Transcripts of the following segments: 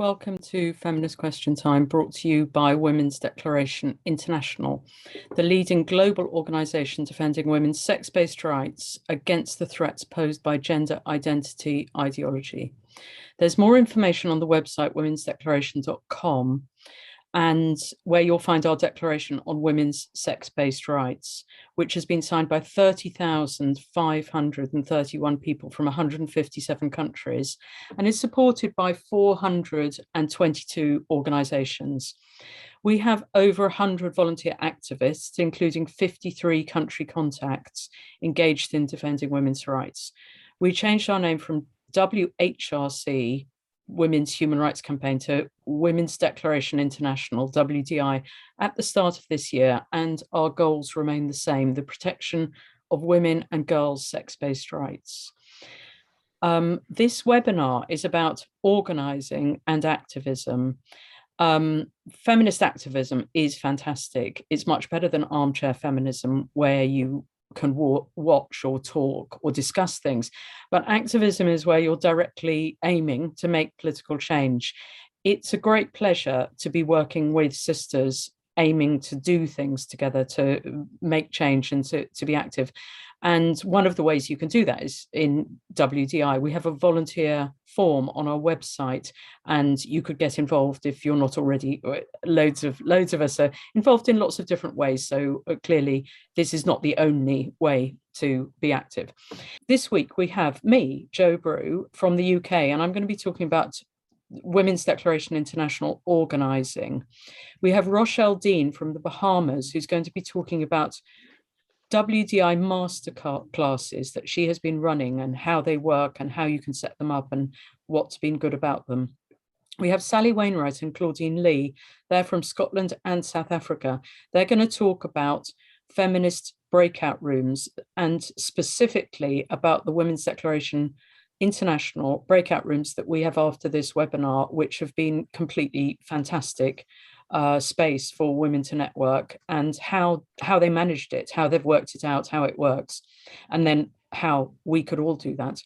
Welcome to Feminist Question Time, brought to you by Women's Declaration International, the leading global organisation defending women's sex-based rights against the threats posed by gender identity ideology. There's more information on the website womensdeclaration.com, and where you'll find our declaration on women's sex-based rights, which has been signed by 30,531 people from 157 countries and is supported by 422 organizations. We have over 100 volunteer activists, including 53 country contacts engaged in defending women's rights. We changed our name from WHRC, Women's Human Rights Campaign, to Women's Declaration International, WDI, at the start of this year, and our goals remain the same: the protection of women and girls' sex-based rights. This webinar is about organising and activism. Feminist activism is fantastic. It's much better than armchair feminism, where you can watch or talk or discuss things, but activism is where you're directly aiming to make political change. It's a great pleasure to be working with sisters aiming to do things together, to make change and to be active. And one of the ways you can do that is in WDI. We have a volunteer form on our website, and you could get involved if you're not already. Loads of us are involved in lots of different ways. So clearly, this is not the only way to be active. This week, we have me, Jo Brew, from the UK, and I'm going to be talking about Women's Declaration International organising. We have Rochelle Dean from the Bahamas, who's going to be talking about WDI master classes that she has been running and how they work and how you can set them up and what's been good about them. We have Sally Wainwright and Claudine Lee. They're from Scotland and South Africa. They're going to talk about feminist breakout rooms, and specifically about the Women's Declaration International breakout rooms that we have after this webinar, which have been completely fantastic. Space for women to network, and how they managed it, how they've worked it out, how it works, and then how we could all do that.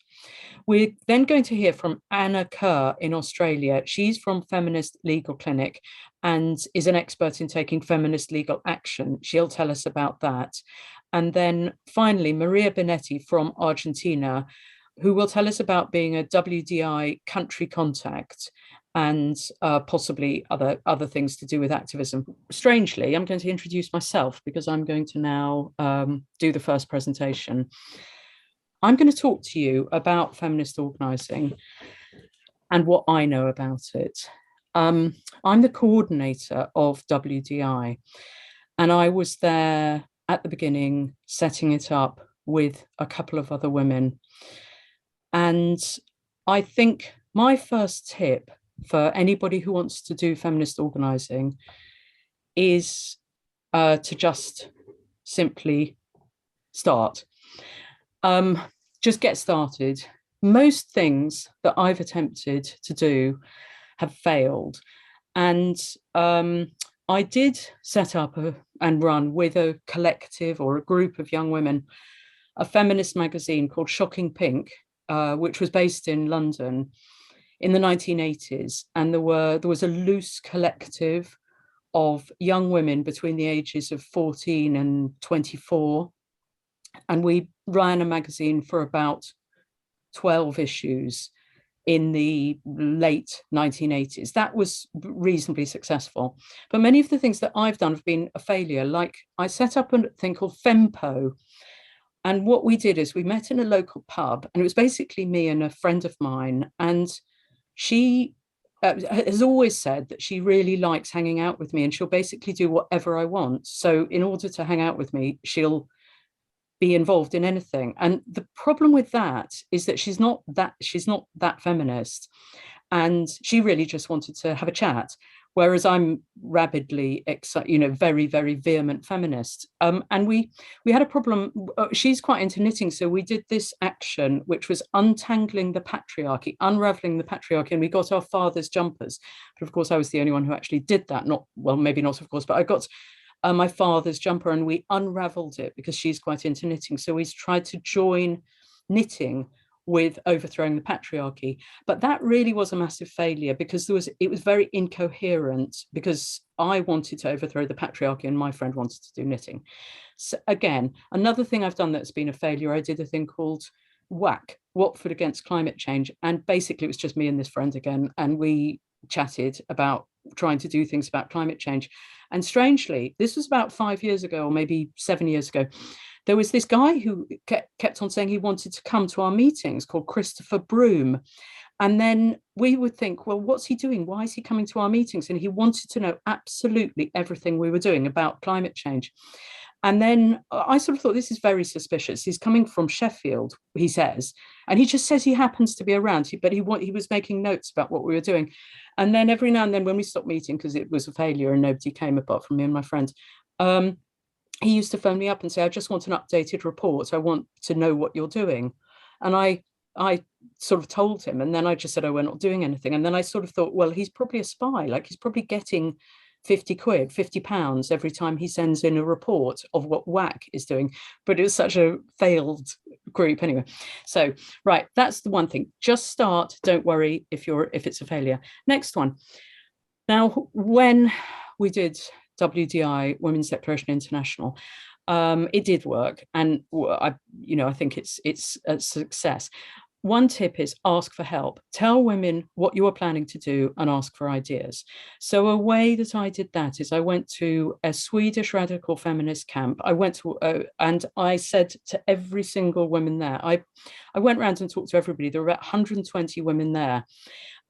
We're then going to hear from Anna Kerr in Australia. She's from Feminist Legal Clinic and is an expert in taking feminist legal action. She'll tell us about that. And then finally, Maria Binetti from Argentina, who will tell us about being a WDI country contact and possibly other things to do with activism. Strangely, I'm going to introduce myself because I'm going to now do the first presentation. I'm going to talk to you about feminist organising and what I know about it. I'm the coordinator of WDI, and I was there at the beginning setting it up with a couple of other women. And I think my first tip for anybody who wants to do feminist organising is to just simply start. Just get started. Most things that I've attempted to do have failed. And I did set up and run with a collective or a group of young women a feminist magazine called Shocking Pink, which was based in London in the 1980s, and there was a loose collective of young women between the ages of 14 and 24, and we ran a magazine for about 12 issues in the late 1980s. That was reasonably successful, but many of the things that I've done have been a failure. Like, I set up a thing called Fempo, and what we did is we met in a local pub, and it was basically me and a friend of mine, and she has always said that she really likes hanging out with me, and she'll basically do whatever I want. So in order to hang out with me, she'll be involved in anything. And the problem with that is that she's not that feminist, and she really just wanted to have a chat. Whereas I'm rabidly, very, very vehement feminist. And we had a problem. She's quite into knitting. So we did this action, which was untangling the patriarchy, unraveling the patriarchy. And we got our father's jumpers. But of course, I was the only one who actually did that. Maybe not, of course, but I got my father's jumper, and we unraveled it because she's quite into knitting. So we tried to join knitting with overthrowing the patriarchy. But that really was a massive failure because it was very incoherent, because I wanted to overthrow the patriarchy and my friend wanted to do knitting. So again, another thing I've done that's been a failure, I did a thing called WAC, Watford Against Climate Change. And basically it was just me and this friend again, and we chatted about trying to do things about climate change. And strangely, this was about 5 years ago, or maybe 7 years ago, there was this guy who kept on saying he wanted to come to our meetings, called Christopher Broom. And then we would think, well, what's he doing? Why is he coming to our meetings? And he wanted to know absolutely everything we were doing about climate change. And then I sort of thought, this is very suspicious. He's coming from Sheffield, he says, and he just says he happens to be around, but he was making notes about what we were doing. And then every now and then when we stopped meeting, because it was a failure and nobody came apart from me and my friend, he used to phone me up and say, I just want an updated report. I want to know what you're doing. And I sort of told him, and then I just said, oh, we're not doing anything. And then I sort of thought, well, he's probably a spy. Like, he's probably getting 50 quid, 50 pounds every time he sends in a report of what WAC is doing. But it was such a failed group anyway. So, right, that's the one thing. Just start. Don't worry if it's a failure. Next one. Now, when we did WDI, Women's Declaration International, it did work, and I think it's a success. One tip is ask for help. Tell women what you are planning to do and ask for ideas. So a way that I did that is I went to a Swedish radical feminist camp. I went to, and I said to every single woman there, I went around and talked to everybody. There were about 120 women there,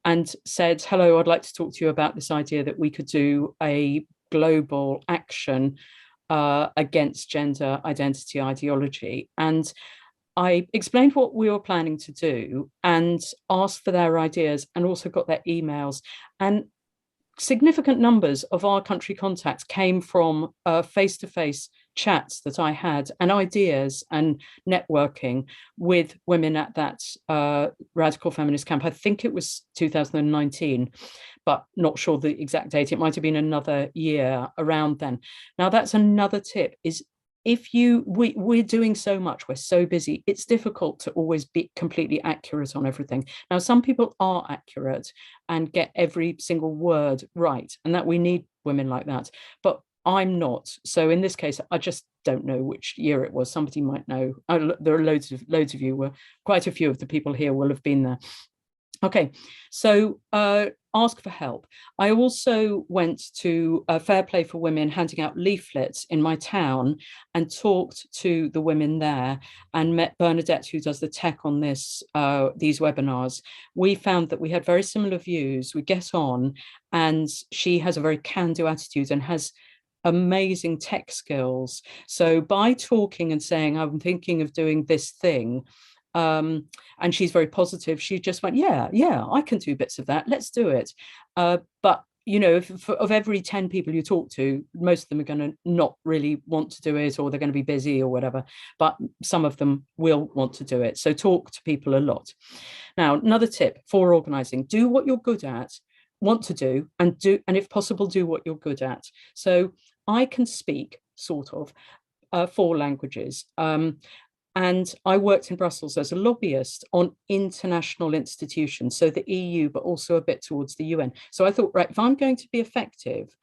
and said, hello, I'd like to talk to you about this idea that we could do a global action against gender identity ideology. And I explained what we were planning to do and asked for their ideas, and also got their emails. And significant numbers of our country contacts came from face-to-face chats that I had, and ideas and networking with women at that radical feminist camp. I think it was 2019, but not sure the exact date. It might have been another year around then. Now, that's another tip, is we're doing so much, we're so busy, it's difficult to always be completely accurate on everything. Now, some people are accurate and get every single word right, and that we need women like that, but I'm not. So in this case, I just don't know which year it was. Somebody might know. There are loads of you, quite a few of the people here will have been there. Okay, so ask for help. I also went to Fair Play for Women, handing out leaflets in my town, and talked to the women there, and met Bernadette, who does the tech on these webinars. We found that we had very similar views. We get on, and she has a very can-do attitude and has amazing tech skills. So by talking and saying, I'm thinking of doing this thing, and she's very positive, she just went, yeah, I can do bits of that, let's do it. But of every 10 people you talk to, most of them are going to not really want to do it, or they're going to be busy or whatever, but some of them will want to do it. So talk to people a lot. Now, another tip for organizing: do what you're good at, want to do, and if possible, do what you're good at. So I can speak sort of 4 languages. And I worked in Brussels as a lobbyist on international institutions, so the EU, but also a bit towards the UN. So I thought, right, if I'm going to be effective,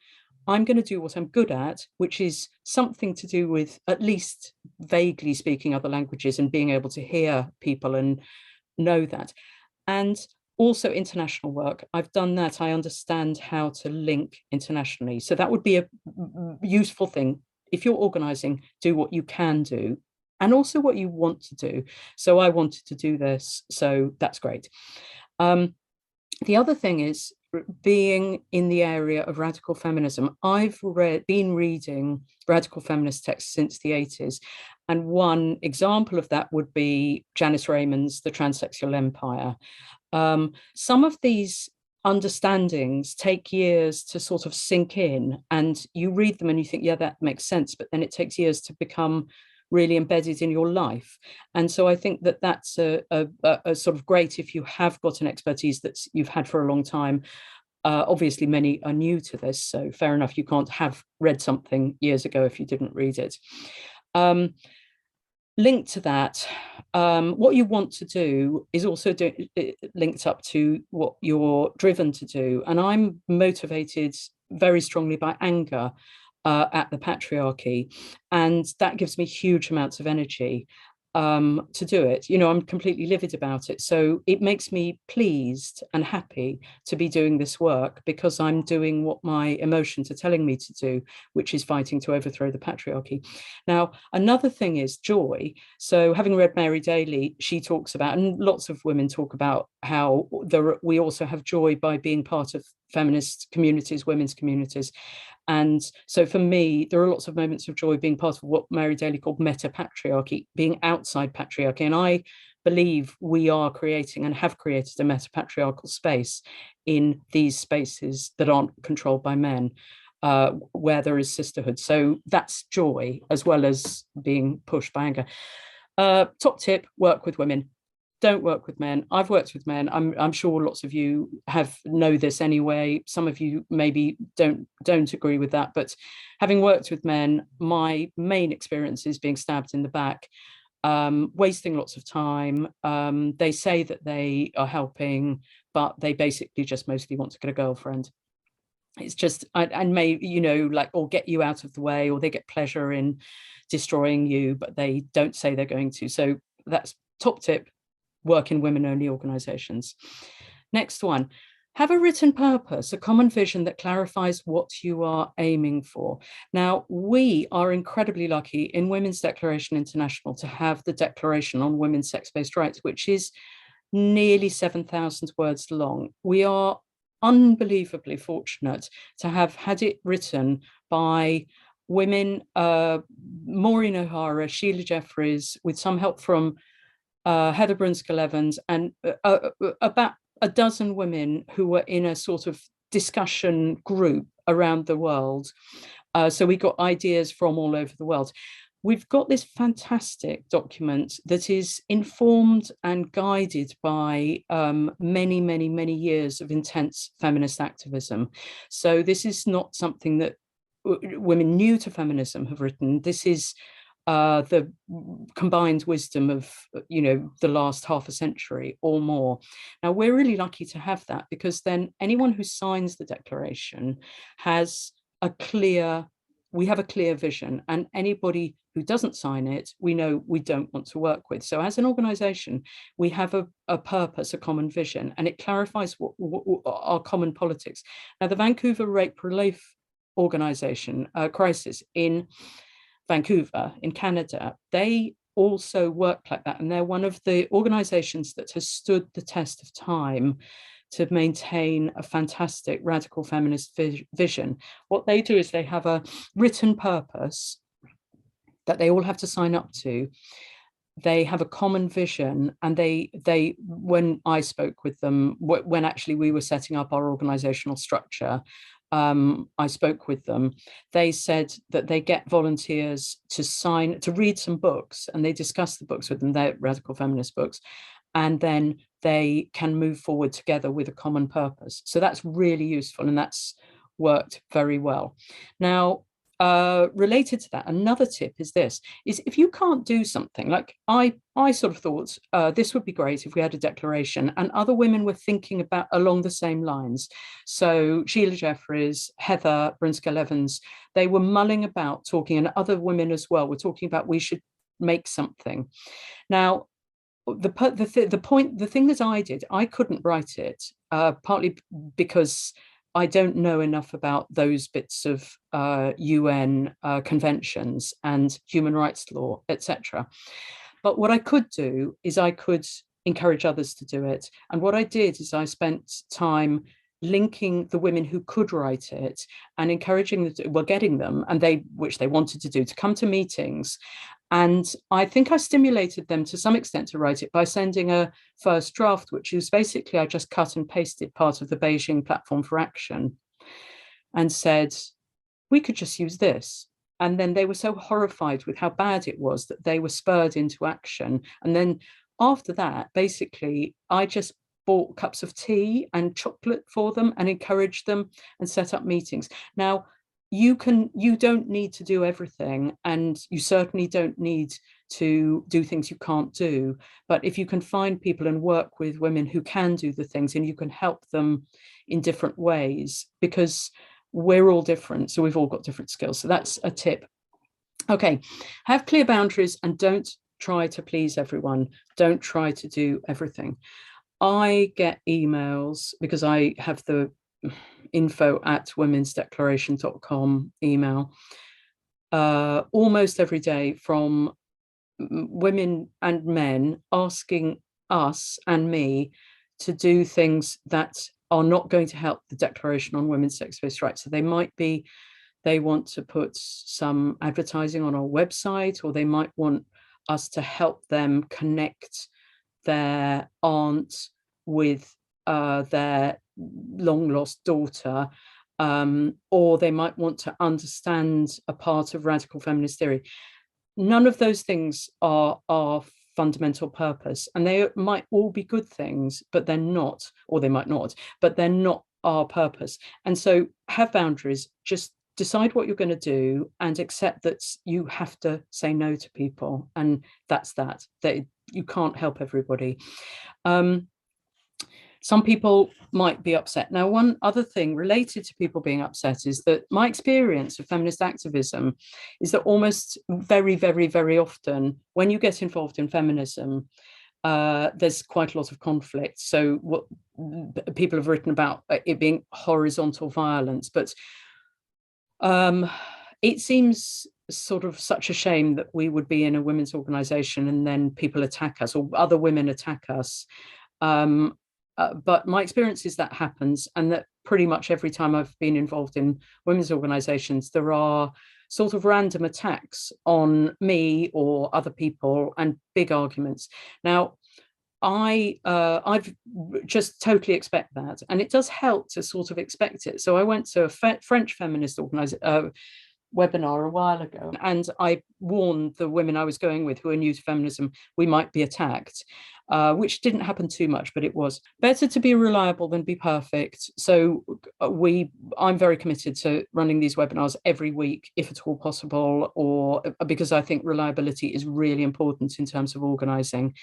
I'm going to do what I'm good at, which is something to do with at least vaguely speaking other languages and being able to hear people and know that. And also international work. I've done that. I understand how to link internationally. So that would be a useful thing. If you're organizing, do what you can do, and also what you want to do. So I wanted to do this, so that's great. The other thing is being in the area of radical feminism. I've been reading radical feminist texts since the 80s. And one example of that would be Janice Raymond's The Transsexual Empire. Some of these understandings take years to sort of sink in, and you read them and you think, yeah, that makes sense, but then it takes years to become really embedded in your life. And so I think that that's a sort of great if you have got an expertise that you've had for a long time. Obviously, many are new to this, so fair enough, you can't have read something years ago if you didn't read it. linked to that, what you want to do is also linked up to what you're driven to do. And I'm motivated very strongly by anger at the patriarchy. And that gives me huge amounts of energy to do it. You know, I'm completely livid about it. So it makes me pleased and happy to be doing this work because I'm doing what my emotions are telling me to do, which is fighting to overthrow the patriarchy. Now, another thing is joy. So having read Mary Daly, she talks about, and lots of women talk about how we also have joy by being part of feminist communities, women's communities. And so for me, there are lots of moments of joy being part of what Mary Daly called meta-patriarchy, being outside patriarchy. And I believe we are creating and have created a meta-patriarchal space in these spaces that aren't controlled by men, where there is sisterhood. So that's joy, as well as being pushed by anger. Top tip, work with women. Don't work with men. I've worked with men. I'm sure lots of you know this anyway. Some of you maybe don't agree with that, but having worked with men, my main experience is being stabbed in the back, wasting lots of time. They say that they are helping, but they basically just mostly want to get a girlfriend. It's just, and may, you know, like, or get you out of the way, or they get pleasure in destroying you, but they don't say they're going to. So that's top tip. Work in women-only organizations. Next one, have a written purpose, a common vision that clarifies what you are aiming for. Now, we are incredibly lucky in Women's Declaration International to have the Declaration on Women's Sex-Based Rights, which is nearly 7,000 words long. We are unbelievably fortunate to have had it written by women, Maureen O'Hara, Sheila Jeffreys, with some help from Heather Brunskill-Evans, and about a dozen women who were in a sort of discussion group around the world. So we got ideas from all over the world. We've got this fantastic document that is informed and guided by many, many, many years of intense feminist activism. So this is not something that women new to feminism have written. This is the combined wisdom of, you know, the last half a century or more. Now, we're really lucky to have that, because then anyone who signs the declaration has we have a clear vision, and anybody who doesn't sign it, we know we don't want to work with. So as an organization, we have a purpose, a common vision, and it clarifies what our common politics. Now, the Vancouver Rape Relief Organization, Crisis in Vancouver in Canada, they also work like that, and they're one of the organizations that has stood the test of time to maintain a fantastic radical feminist vision. What they do is they have a written purpose that they all have to sign up to. They have a common vision, and they when I spoke with them, when actually we were setting up our organizational structure, I spoke with them, they said that they get volunteers to read some books, and they discuss the books with them, they're radical feminist books, and then they can move forward together with a common purpose. So that's really useful, and that's worked very well. Now, related to that, another tip is if you can't do something, like I sort of thought this would be great if we had a declaration, and other women were thinking about along the same lines. So Sheila Jeffreys, Heather Brunskill-Evans, they were mulling about talking, and other women as well were talking about we should make something. Now, the thing that I did, I couldn't write it, partly because I don't know enough about those bits of UN conventions and human rights law, etc. But what I could do is I could encourage others to do it. And what I did is I spent time linking the women who could write it and encouraging them, well, getting them, and which they wanted to do, to come to meetings. And I think I stimulated them to some extent to write it by sending a first draft, which is basically, I just cut and pasted part of the Beijing Platform for Action and said, we could just use this. And then they were so horrified with how bad it was that they were spurred into action. And then after that, basically, I just bought cups of tea and chocolate for them and encouraged them and set up meetings. Now, you don't need to do everything, and you certainly don't need to do things you can't do. But if you can find people and work with women who can do the things, and you can help them in different ways, because we're all different, so we've all got different skills. So that's a tip. Okay, have clear boundaries and don't try to please everyone. Don't try to do everything. I get emails because I have the info@womensdeclaration.com email almost every day from women and men asking us and me to do things that are not going to help the Declaration on Women's Sex-Based Rights. So they want to put some advertising on our website, or they might want us to help them connect their aunt with their long lost daughter, or they might want to understand a part of radical feminist theory. None of those things are our fundamental purpose, and they might all be good things, but they're not, or they might not, but they're not our purpose. And so have boundaries. Just decide what you're going to do and accept that you have to say no to people, and that's that you can't help everybody. Some people might be upset. Now, one other thing related to people being upset is that my experience of feminist activism is that almost very, very, very often when you get involved in feminism, there's quite a lot of conflict. So what people have written about it being horizontal violence, but it seems sort of such a shame that we would be in a women's organization and then people attack us, or other women attack us. But my experience is that happens, and that pretty much every time I've been involved in women's organizations, there are sort of random attacks on me or other people and big arguments. Now, I've just totally expect that, and it does help to sort of expect it. So I went to a French feminist webinar a while ago, and I warned the women I was going with who are new to feminism we might be attacked, which didn't happen too much, but it was better to be reliable than be perfect. So I'm very committed to running these webinars every week, if at all possible, or because I think reliability is really important in terms of organizing.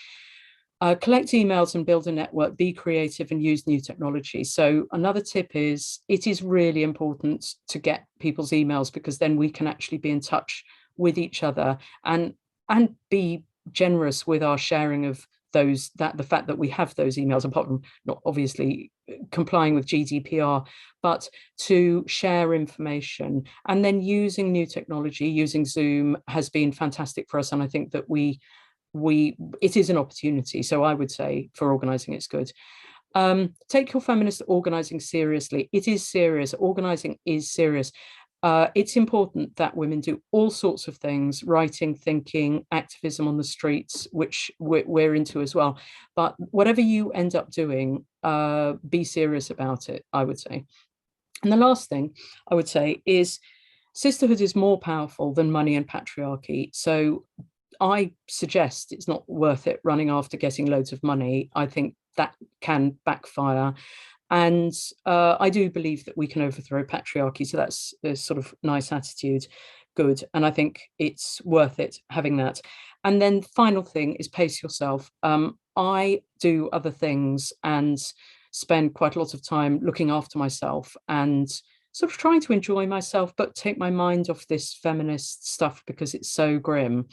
Collect emails and build a network, be creative and use new technology. So another tip is it is really important to get people's emails, because then we can actually be in touch with each other and be generous with our sharing of those, the fact that we have those emails, apart from not obviously complying with GDPR, but to share information. And then using new technology, using Zoom has been fantastic for us. And I think that it is an opportunity. So I would say for organizing, it's good. Take your feminist organizing seriously. It is serious. Organizing is serious. It's important that women do all sorts of things: writing, thinking, activism on the streets, which we're into as well. But whatever you end up doing, be serious about it, I would say. And the last thing I would say is sisterhood is more powerful than money and patriarchy. So I suggest it's not worth it running after getting loads of money. I think that can backfire. And I do believe that we can overthrow patriarchy. So that's a sort of nice attitude. Good. And I think it's worth it having that. And then final thing is pace yourself. I do other things and spend quite a lot of time looking after myself and sort of trying to enjoy myself, but take my mind off this feminist stuff because it's so grim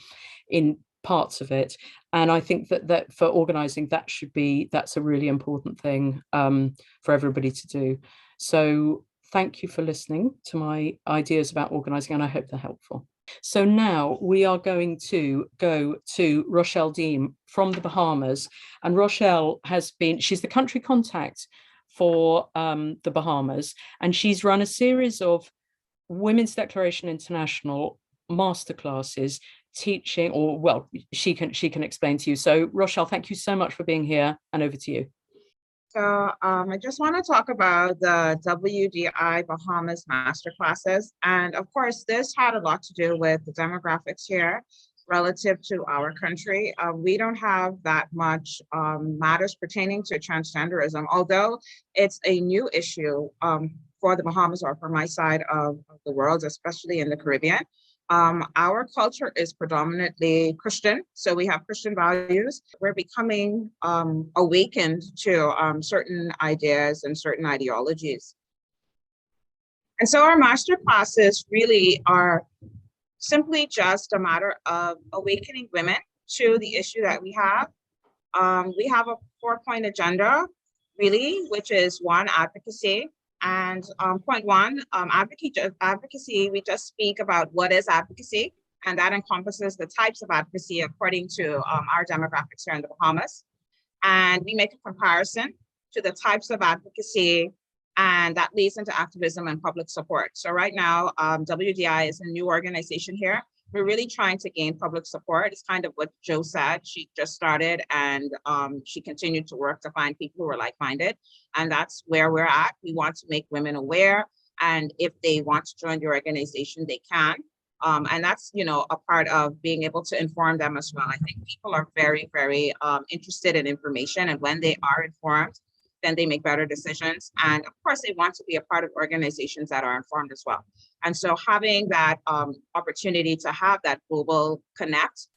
in parts of it. And I think that for organizing, that's a really important thing for everybody to do. So thank you for listening to my ideas about organizing, and I hope they're helpful. So now we are going to go to Rochelle Dean from the Bahamas. And Rochelle she's the country contact for the Bahamas, and she's run a series of Women's Declaration International masterclasses teaching, or well, she can explain to you. So Rochelle, thank you so much for being here, and over to you. So I just want to talk about the WDI Bahamas masterclasses. And of course, this had a lot to do with the demographics here relative to our country. We don't have that much matters pertaining to transgenderism, although it's a new issue for the Bahamas, or for my side of the world, especially in the Caribbean. Our culture is predominantly Christian, so we have Christian values. We're becoming awakened to certain ideas and certain ideologies. And so our master classes really are simply just a matter of awakening women to the issue that we have. We have a 4-point agenda, really, which is one, advocacy. And point one, advocacy, we just speak about what is advocacy, and that encompasses the types of advocacy according to our demographics here in the Bahamas. And we make a comparison to the types of advocacy, and that leads into activism and public support. So right now, WDI is a new organization here. We're really trying to gain public support. It's kind of what Jo said. She just started, and she continued to work to find people who are like-minded. And that's where we're at. We want to make women aware. And if they want to join the organization, they can. And that's, a part of being able to inform them as well. I think people are very, very interested in information. And when they are informed, then they make better decisions. And of course, they want to be a part of organizations that are informed as well. And so having that opportunity to have that global connect,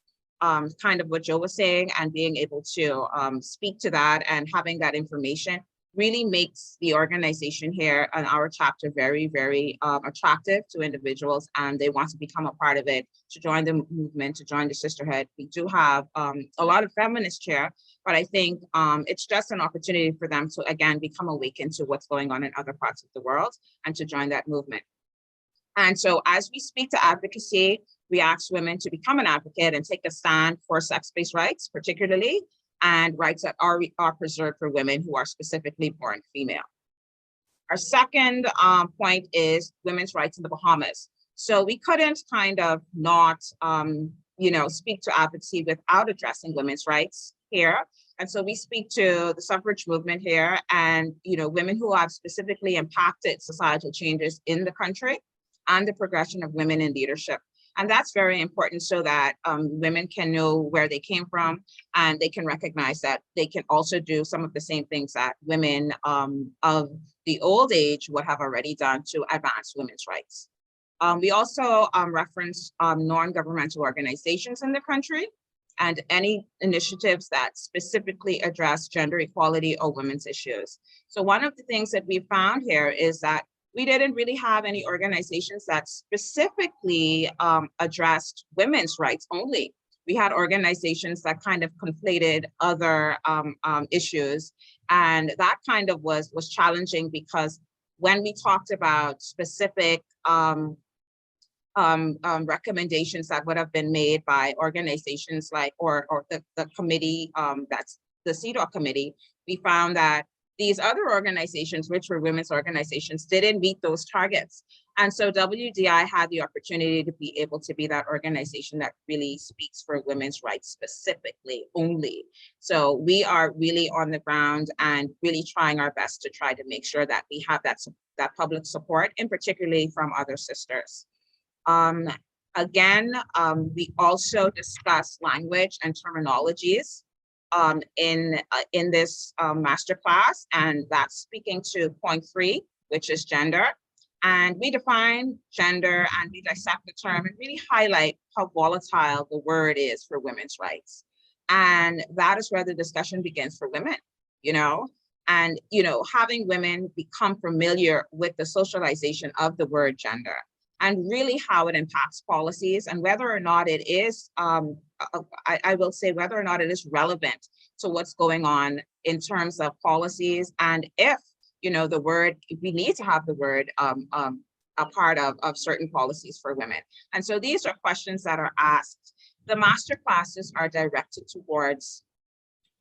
kind of what Jo was saying, and being able to speak to that and having that information really makes the organization here and our chapter very, very attractive to individuals, and they want to become a part of it, to join the movement, to join the sisterhood. We do have a lot of feminists here, but I think it's just an opportunity for them to, again, become awakened to what's going on in other parts of the world and to join that movement. And so as we speak to advocacy, we ask women to become an advocate and take a stand for sex-based rights, particularly, and rights that are preserved for women who are specifically born female. Our second point is women's rights in the Bahamas. So we couldn't kind of not, speak to advocacy without addressing women's rights here. And so we speak to the suffrage movement here and, women who have specifically impacted societal changes in the country and the progression of women in leadership. And that's very important so that women can know where they came from, and they can recognize that they can also do some of the same things that women of the old age would have already done to advance women's rights. We also reference non-governmental organizations in the country and any initiatives that specifically address gender equality or women's issues. So one of the things that we found here is that we didn't really have any organizations that specifically addressed women's rights only. We had organizations that kind of conflated other issues. And that kind of was challenging, because when we talked about specific recommendations that would have been made by organizations like, or the committee, that's the CEDAW committee, we found that these other organizations, which were women's organizations, didn't meet those targets. And so WDI had the opportunity to be able to be that organization that really speaks for women's rights specifically only. So we are really on the ground and really trying our best to try to make sure that we have that public support, and particularly from other sisters. Again, we also discuss language and terminologies in this masterclass, and that's speaking to point 3, which is gender. And we define gender and we dissect the term and really highlight how volatile the word is for women's rights. And that is where the discussion begins for women, and, having women become familiar with the socialization of the word gender and really how it impacts policies, and whether or not it is, I will say, whether or not it is relevant to what's going on in terms of policies, and if, the word, we need to have the word a part of certain policies for women. And so these are questions that are asked. The master classes are directed towards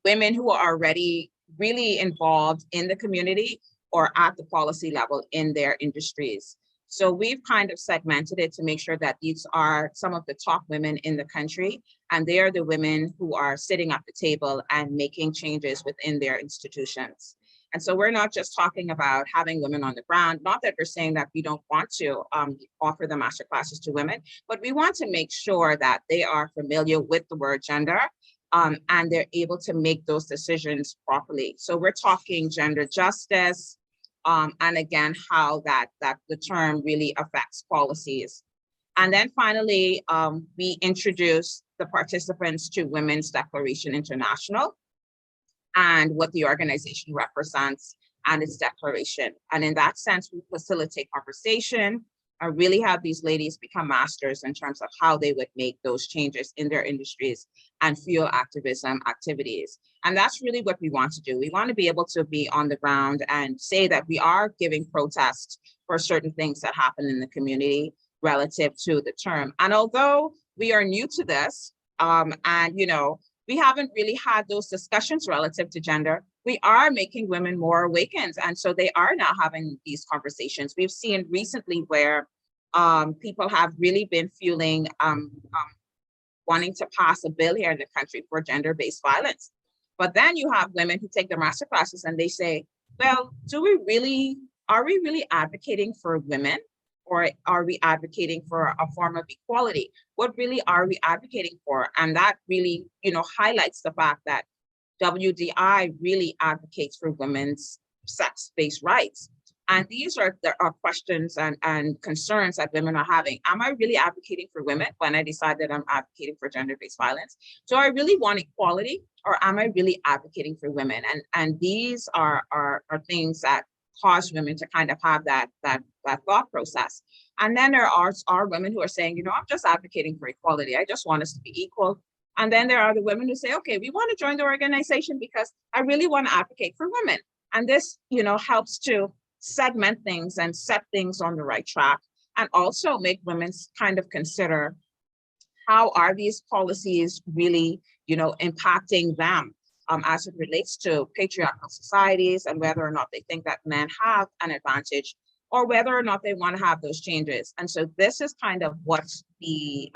women who are already really involved in the community or at the policy level in their industries. So we've kind of segmented it to make sure that these are some of the top women in the country, and they are the women who are sitting at the table and making changes within their institutions. And so we're not just talking about having women on the ground, not that we're saying that we don't want to offer the master classes to women, but we want to make sure that they are familiar with the word gender, and they're able to make those decisions properly. So we're talking gender justice, and again, how that the term really affects policies. And then finally, we introduced the participants to Women's Declaration International and what the organization represents and its declaration. And in that sense, we facilitate conversation and really have these ladies become masters in terms of how they would make those changes in their industries and fuel activism activities. And that's really what we want to do. We want to be able to be on the ground and say that we are giving protest for certain things that happen in the community relative to the term. And although we are new to this, and we haven't really had those discussions relative to gender, we are making women more awakened. And so they are now having these conversations. We've seen recently where people have really been fueling, wanting to pass a bill here in the country for gender-based violence. But then you have women who take their master classes and they say, well, are we really advocating for women? Or are we advocating for a form of equality? What really are we advocating for? And that really, highlights the fact that WDI really advocates for women's sex-based rights. And these are questions and concerns that women are having. Am I really advocating for women when I decide that I'm advocating for gender-based violence? Do I really want equality, or am I really advocating for women? And these are things that cause women to kind of have that thought process. And then there are women who are saying, I'm just advocating for equality. I just want us to be equal. And then there are the women who say, okay, we want to join the organization because I really want to advocate for women. And this, helps to segment things and set things on the right track, and also make women kind of consider how are these policies really, impacting them as it relates to patriarchal societies, and whether or not they think that men have an advantage, or whether or not they want to have those changes. And so this is kind of what the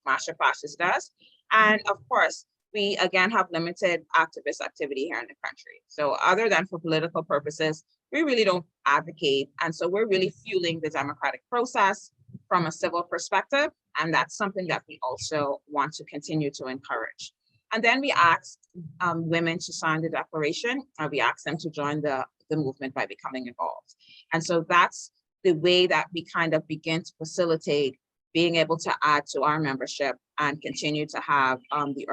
master classes does. And of course, we again have limited activist activity here in the country. So other than for political purposes, we really don't advocate. And so we're really fueling the democratic process from a civil perspective. And that's something that we also want to continue to encourage. And then we asked women to sign the declaration, and we asked them to join the movement by becoming involved. And so that's the way that we kind of begin to facilitate being able to add to our membership and continue to have the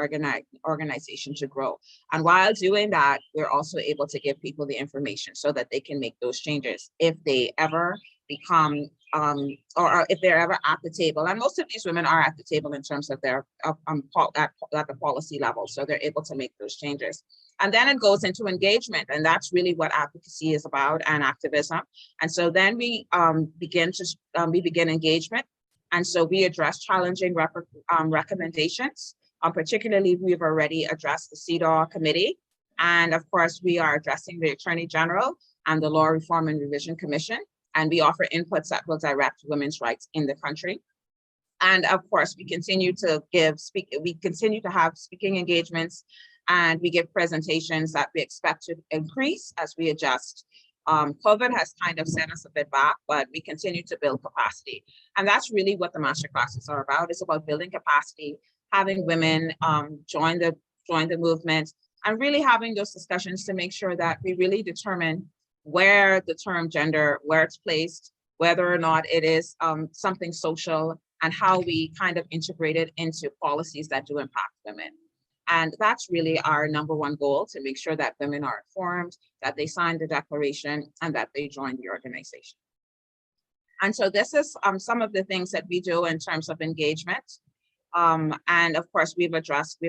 organization to grow. And while doing that, we're also able to give people the information so that they can make those changes if they ever become, or if they're ever at the table. And most of these women are at the table in terms of their at the policy level, so they're able to make those changes. And then it goes into engagement, and that's really what advocacy is about, and activism. And so then we begin engagement. And so we address challenging recommendations. Particularly, we've already addressed the CEDAW committee. And of course, we are addressing the Attorney General and the Law Reform and Revision Commission. And we offer inputs that will direct women's rights in the country. And of course, we continue to have speaking engagements, and we give presentations that we expect to increase as we adjust. COVID has kind of set us a bit back, but we continue to build capacity. And that's really what the master classes are about. It's about building capacity, having women join the movement, and really having those discussions to make sure that we really determine where the term gender, where it's placed, whether or not it is something social, and how we kind of integrate it into policies that do impact women. And that's really our number one goal, to make sure that women are informed, that they sign the declaration, and that they join the organization. And so this is some of the things that we do in terms of engagement. And of course, we've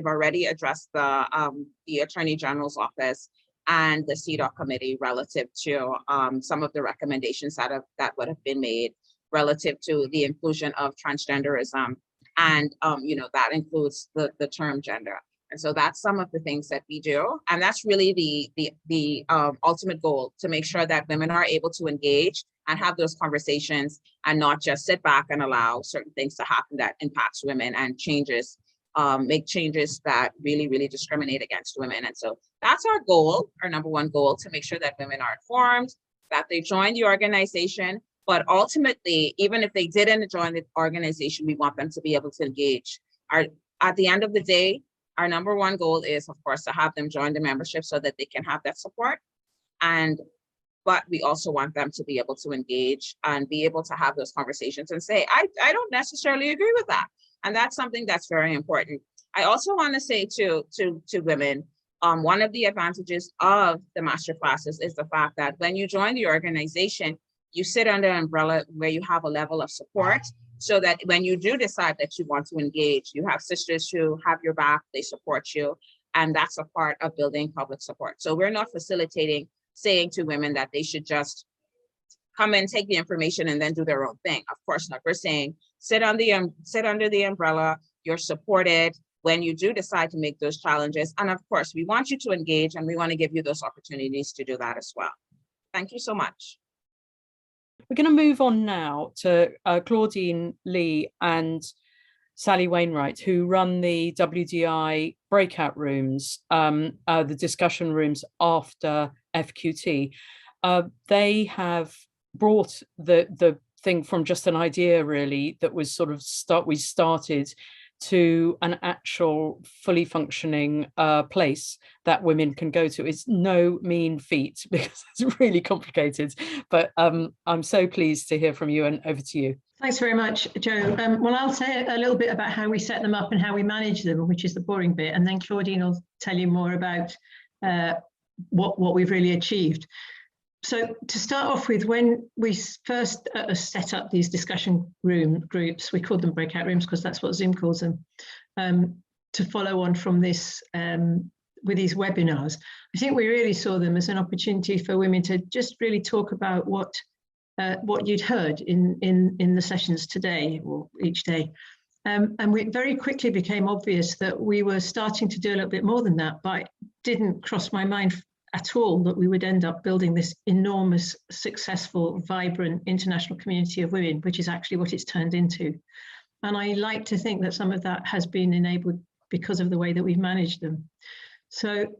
already addressed the Attorney General's office and the CEDAW committee relative to some of the recommendations that would have been made relative to the inclusion of transgenderism. And that includes the term gender. And so that's some of the things that we do. And that's really the ultimate goal, to make sure that women are able to engage and have those conversations, and not just sit back and allow certain things to happen that impacts women, and make changes that really, really discriminate against women. And so that's our goal, our number one goal, to make sure that women are informed, that they join the organization. But ultimately, even if they didn't join the organization, we want them to be able to engage. At the end of the day, our number one goal is, of course, to have them join the membership so that they can have that support. And but we also want them to be able to engage and be able to have those conversations and say, I don't necessarily agree with that. And that's something that's very important. I also want to say to women, one of the advantages of the master classes is the fact that when you join the organization, you sit under an umbrella where you have a level of support, so that when you do decide that you want to engage, you have sisters who have your back, they support you, and that's a part of building public support. So we're not facilitating saying to women that they should just come and take the information and then do their own thing. Of course not. We're saying sit under the umbrella, you're supported when you do decide to make those challenges. And of course, we want you to engage, and we want to give you those opportunities to do that as well. Thank you so much. We're going to move on now to Claudine Lee and Sally Wainwright, who run the WDI breakout rooms, the discussion rooms after FQT. They have brought the thing from just an idea, really, that was sort of we started, to an actual fully functioning place that women can go to. It's no mean feat because it's really complicated, but I'm so pleased to hear from you, and over to you. Thanks very much, Joe. Well, I'll say a little bit about how we set them up and how we manage them, which is the boring bit, and then Claudine will tell you more about what we've really achieved. So to start off with, when we first set up these discussion room groups, we called them breakout rooms because that's what Zoom calls them, to follow on from this with these webinars. I think we really saw them as an opportunity for women to just really talk about what you'd heard in the sessions today or each day. And it very quickly became obvious that we were starting to do a little bit more than that, but it didn't cross my mind at all that we would end up building this enormous, successful, vibrant international community of women, which is actually what it's turned into. And I like to think that some of that has been enabled because of the way that we've managed them. So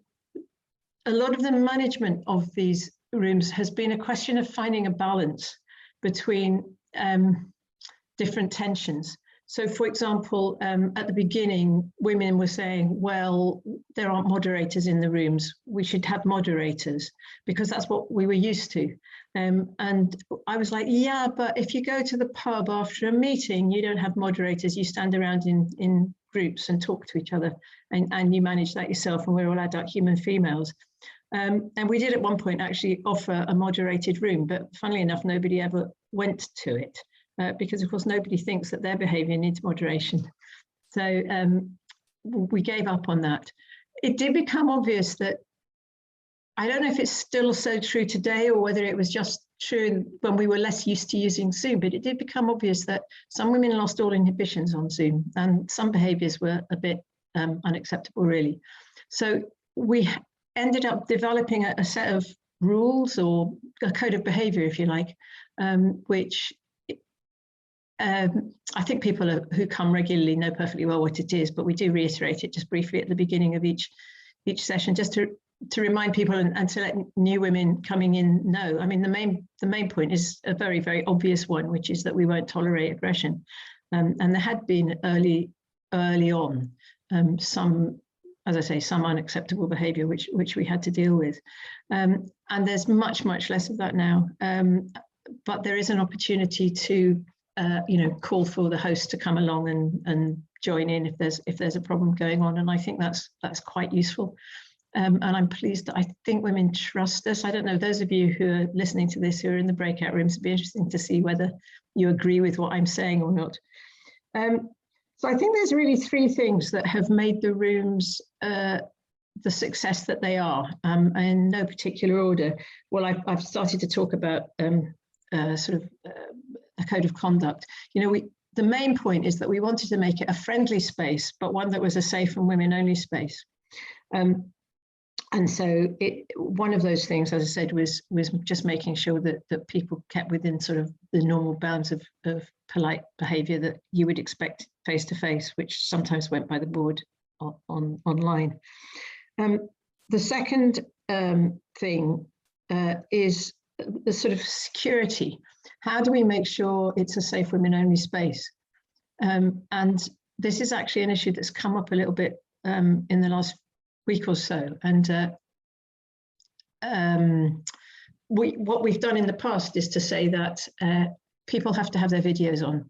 a lot of the management of these rooms has been a question of finding a balance between different tensions. So, for example, at the beginning, women were saying, well, there aren't moderators in the rooms. We should have moderators because that's what we were used to. And I was like, yeah, but if you go to the pub after a meeting, you don't have moderators. You stand around in groups and talk to each other, and you manage that yourself. And we're all adult human females. And we did at one point actually offer a moderated room, but funnily enough, nobody ever went to it. Because of course nobody thinks that their behaviour needs moderation. So we gave up on that. It did become obvious that, I don't know if it's still so true today or whether it was just true when we were less used to using Zoom, but it did become obvious that some women lost all inhibitions on Zoom and some behaviours were a bit unacceptable, really. So we ended up developing a set of rules, or a code of behaviour, if you like, which I think people who come regularly know perfectly well what it is, but we do reiterate it just briefly at the beginning of each session, just to remind people and to let new women coming in know. I mean, the main point is a very, very obvious one, which is that we won't tolerate aggression. And there had been early on some, as I say, some unacceptable behaviour which we had to deal with. And there's much, much less of that now. But there is an opportunity to call for the host to come along and join in if there's a problem going on, and I think that's quite useful. And I'm pleased that I think women trust us. I don't know, those of you who are listening to this who are in the breakout rooms, it'd be interesting to see whether you agree with what I'm saying or not. So I think there's really three things that have made the rooms the success that they are, in no particular order. Well, I've started to talk about a code of conduct. The main point is that we wanted to make it a friendly space, but one that was a safe and women-only space. And so one of those things, as I said, was just making sure that people kept within sort of the normal bounds of polite behaviour that you would expect face-to-face, which sometimes went by the board online. The second thing is the sort of security. How do we make sure it's a safe women-only space? And this is actually an issue that's come up a little bit in the last week or so. And what we've done in the past is to say that people have to have their videos on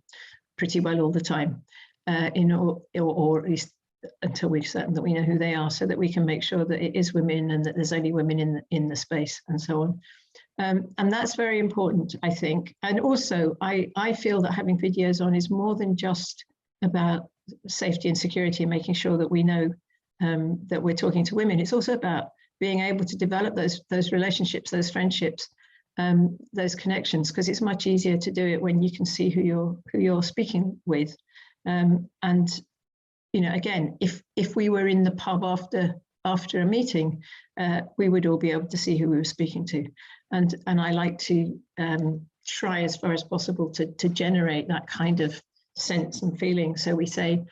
pretty well all the time, or at least until we're certain that we know who they are, so that we can make sure that it is women and that there's only women in the space and so on. And that's very important, I think. And also, I feel that having videos on is more than just about safety and security and making sure that we know that we're talking to women. It's also about being able to develop those relationships, those friendships, those connections, because it's much easier to do it when you can see who you're speaking with. And again, if we were in the pub after a meeting, we would all be able to see who we were speaking to. And I like to try as far as possible to generate that kind of sense and feeling. So we say,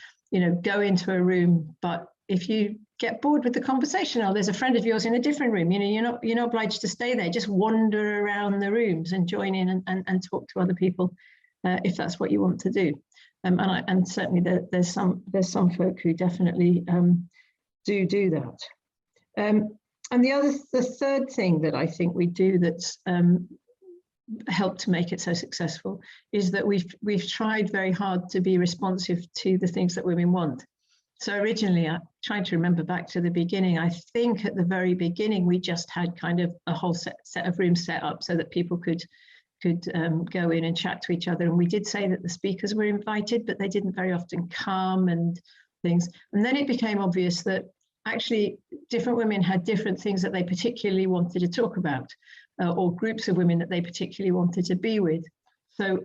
go into a room, but if you get bored with the conversation, or there's a friend of yours in a different room, you're not obliged to stay there. Just wander around the rooms and join in and talk to other people if that's what you want to do. And certainly there's some folk who definitely do that. And the third thing that I think we do that's helped to make it so successful is that we've tried very hard to be responsive to the things that women want. So originally, I tried to remember back to the beginning. I think at the very beginning, we just had kind of a whole set of rooms set up so that people could go in and chat to each other. And we did say that the speakers were invited, but they didn't very often come and things. And then it became obvious that actually different women had different things that they particularly wanted to talk about, or groups of women that they particularly wanted to be with. So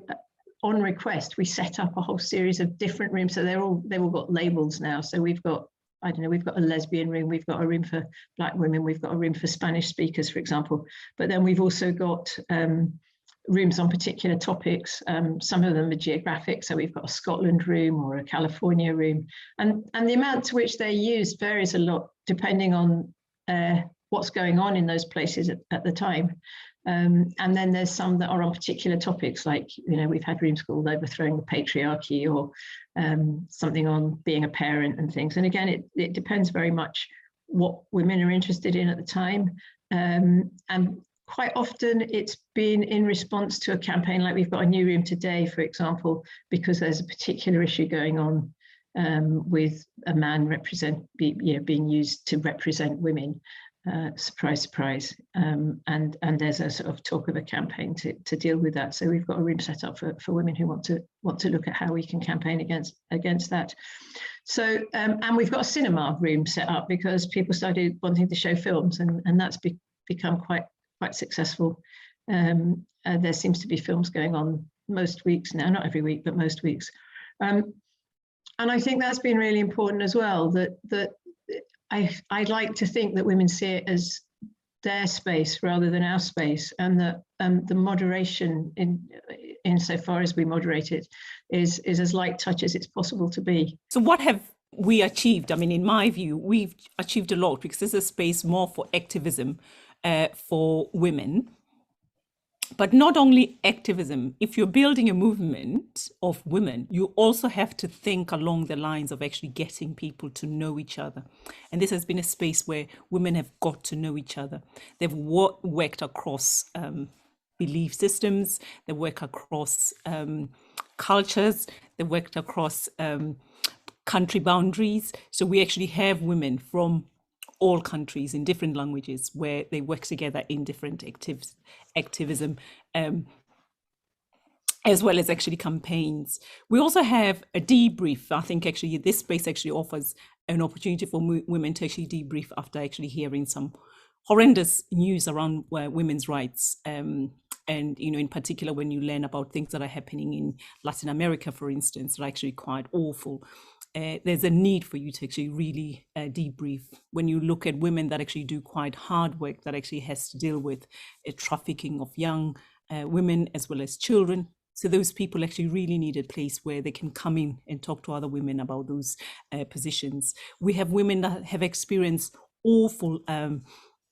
on request, we set up a whole series of different rooms. So they've all got labels now. So we've got a lesbian room, we've got a room for Black women, we've got a room for Spanish speakers, for example. But then we've also got rooms on particular topics. Some of them are geographic. So we've got a Scotland room or a California room. And the amount to which they're used varies a lot depending on what's going on in those places at the time. And then there's some that are on particular topics, like, we've had rooms called Overthrowing the Patriarchy, or something on being a parent and things. And again, it depends very much what women are interested in at the time. And quite often it's been in response to a campaign, like we've got a new room today, for example, because there's a particular issue going on with a man being used to represent women. Surprise, surprise. And there's a sort of talk of a campaign to deal with that. So we've got a room set up for women who want to look at how we can campaign against that. So and we've got a cinema room set up because people started wanting to show films, and that's become quite successful. There seems to be films going on most weeks now, not every week, but most weeks. And I think that's been really important as well, that I'd like to think that women see it as their space rather than our space, and that the moderation insofar as we moderate it is as light touch as it's possible to be. So what have we achieved? I mean, in my view, we've achieved a lot because there's a space more for activism for women. But not only activism, if you're building a movement of women, you also have to think along the lines of actually getting people to know each other. And this has been a space where women have got to know each other. They've worked across belief systems, they work across cultures, they worked across country boundaries. So we actually have women from all countries in different languages where they work together in different activism, as well as actually campaigns. We also have a debrief. I think actually this space actually offers an opportunity for women to actually debrief after actually hearing some horrendous news around women's rights. And in particular, when you learn about things that are happening in Latin America, for instance, are actually quite awful. There's a need for you to actually really debrief when you look at women that actually do quite hard work that actually has to deal with trafficking of young women as well as children. So those people actually really need a place where they can come in and talk to other women about those positions. We have women that have experienced awful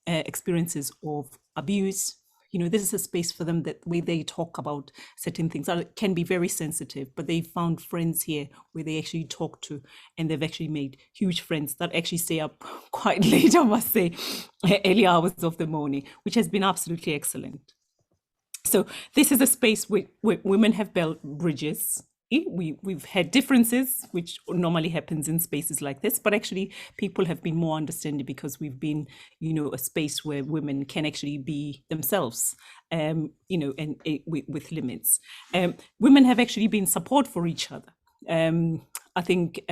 experiences of abuse, this is a space for them that where they talk about certain things that can be very sensitive, but they found friends here where they actually talk to, and they've actually made huge friends that actually stay up quite late, I must say, early hours of the morning, which has been absolutely excellent. So this is a space where women have built bridges. We've had differences, which normally happens in spaces like this, but actually people have been more understanding because we've been, a space where women can actually be themselves, and with limits. Women have actually been support for each other. I think